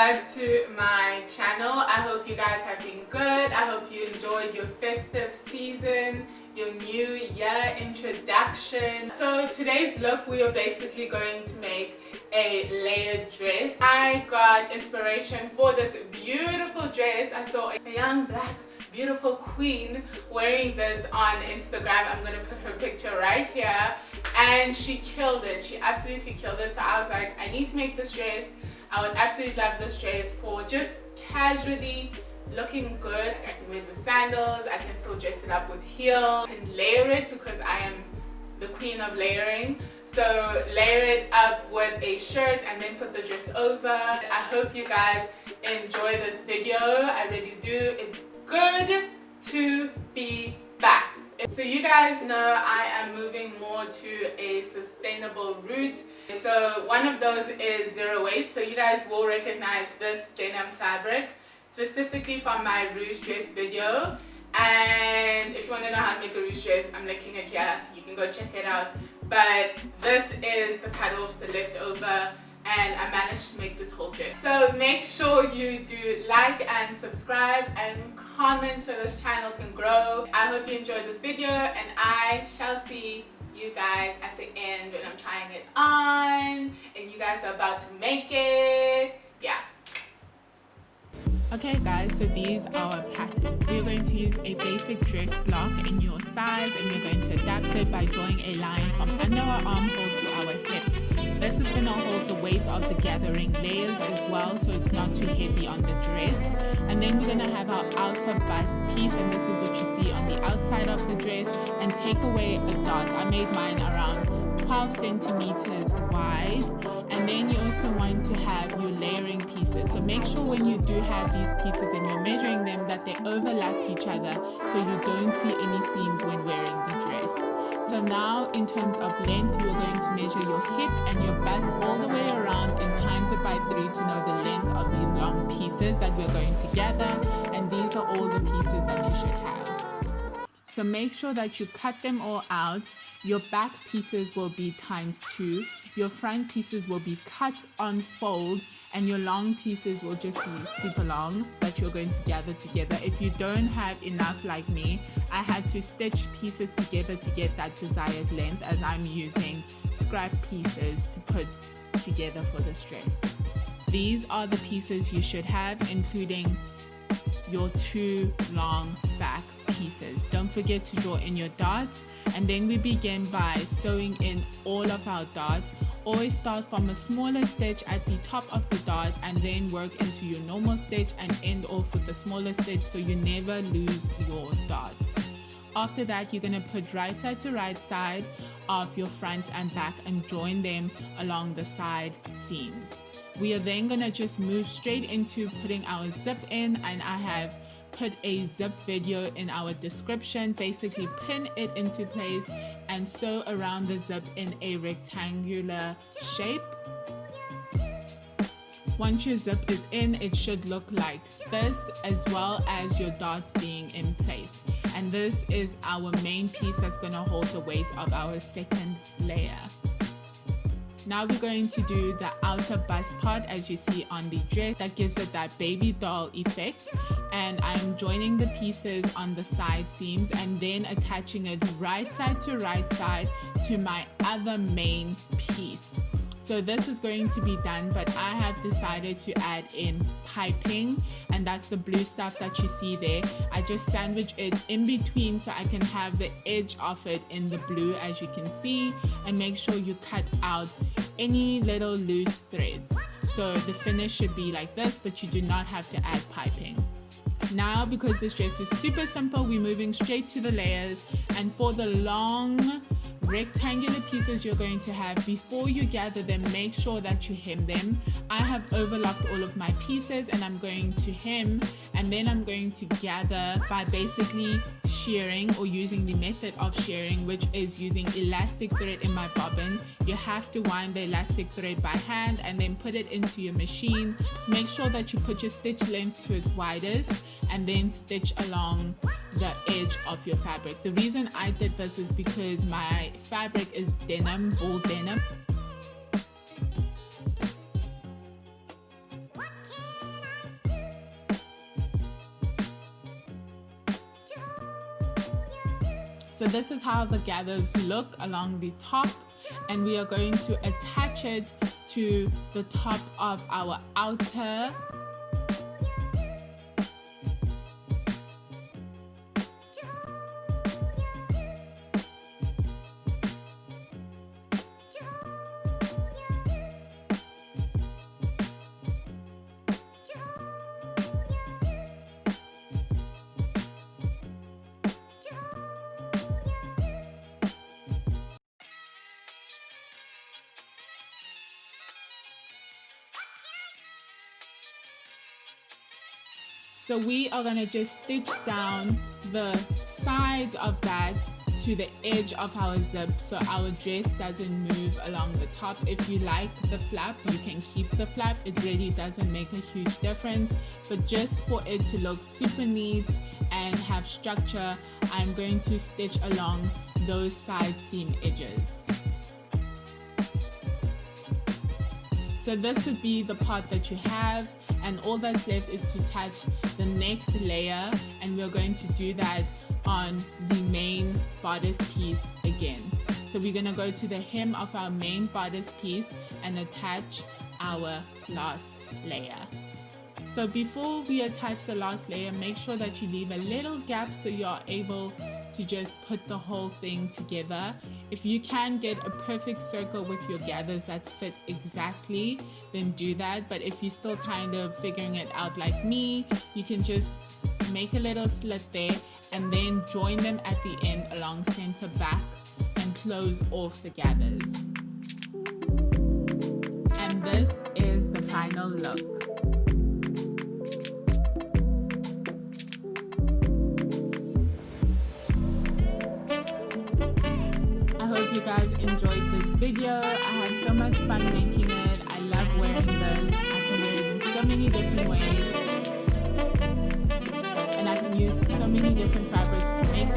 back to my channel. I hope you guys have been good. I hope you enjoyed your festive season, your new year introduction. So today's look, we are basically going to make a layered dress. I got inspiration for this beautiful dress. I saw a young black beautiful queen wearing this on Instagram. I'm gonna put her picture right here, and she killed it. She absolutely killed it. So I was like, I need to make this dress. I would absolutely love this dress for just casually looking good. I can wear the sandals, I can still dress it up with heels, I can layer it because I am the queen of layering. So layer it up with a shirt and then put the dress over. I hope you guys enjoy this video. I really do. It's good to be back. So you guys know I am moving more to a sustainable route. So one of those is zero waste. So you guys will recognize this denim fabric specifically from my ruche dress video. And if you want to know how to make a ruche dress, I'm linking it here. You can go check it out. But this is the cut-offs, the leftover, and I managed to make this whole dress. So make sure you do like and subscribe and comment so this channel can grow. I hope you enjoyed this video, and I shall see you guys at the end when I'm trying it on and you guys are about to make it. Yeah. Okay guys, so these are our patterns. We're going to use a basic dress block in your size, and we're going to adapt it by drawing a line from under our armhole to our hip. This is going to hold the weight of the gathering layers as well, so it's not too heavy on the dress. And then we're going to have our outer bust piece, and this is what you see on the outside of the dress, and take away a dot. I made mine around 12 centimeters wide. And then you also want to have your layering pieces. So make sure when you do have these pieces and you're measuring them that they overlap each other so you don't see any seams when wearing the dress. So now in terms of length, you're going to measure your hip and your bust all the way around and times it by 3 to know the length of these long pieces that we're going to gather. And these are all the pieces that you should have. So make sure that you cut them all out. Your back pieces will be ×2. Your front pieces will be cut on fold, and your long pieces will just be super long that you're going to gather together. If you don't have enough like me, I had to stitch pieces together to get that desired length, as I'm using scrap pieces to put together for this dress. These are the pieces you should have, including your 2 long back pieces. Don't forget to draw in your dots, and then we begin by sewing in all of our dots. Always start from a smaller stitch at the top of the dot and then work into your normal stitch and end off with the smaller stitch so you never lose your dots. After that, you're going to put right side to right side of your front and back and join them along the side seams. We are then going to just move straight into putting our zip in, and I have put a zip video in our description. Basically pin it into place and sew around the zip in a rectangular shape. Once your zip is in, it should look like this, as well as your dots being in place. And this is our main piece that's going to hold the weight of our second layer. Now we're going to do the outer bust part, as you see on the dress. That gives it that baby doll effect. And I'm joining the pieces on the side seams and then attaching it right side to right side to my other main piece. So this is going to be done, but I have decided to add in piping, and that's the blue stuff that you see there. I just sandwich it in between so I can have the edge of it in the blue, as you can see, and make sure you cut out any little loose threads. So the finish should be like this, but you do not have to add piping. Now, because this dress is super simple, we're moving straight to the layers. And for the long rectangular pieces you're going to have, before you gather them, make sure that you hem them. I have overlocked all of my pieces, and I'm going to hem, and then I'm going to gather by basically shearing, or using the method of shearing, which is using elastic thread in my bobbin. You have to wind the elastic thread by hand and then put it into your machine. Make sure that you put your stitch length to its widest and then stitch along the edge of your fabric. The reason I did this is because my fabric is denim, wool denim. So this is how the gathers look along the top, and we are going to attach it to the top of our outer. So we are going to just stitch down the sides of that to the edge of our zip so our dress doesn't move along the top. If you like the flap, you can keep the flap. It really doesn't make a huge difference, but just for it to look super neat and have structure, I'm going to stitch along those side seam edges. So this would be the part that you have, and all that's left is to attach the next layer, and we're going to do that on the main bodice piece again. So we're going to go to the hem of our main bodice piece and attach our last layer. So before we attach the last layer, make sure that you leave a little gap so you're able to just put the whole thing together. If you can get a perfect circle with your gathers that fit exactly, then do that. But if you're still kind of figuring it out like me, you can just make a little slit there and then join them at the end along center back and close off the gathers. And this is the final look. You guys enjoyed this video. I had so much fun making it. I love wearing this. I can wear it in so many different ways, and I can use so many different fabrics to make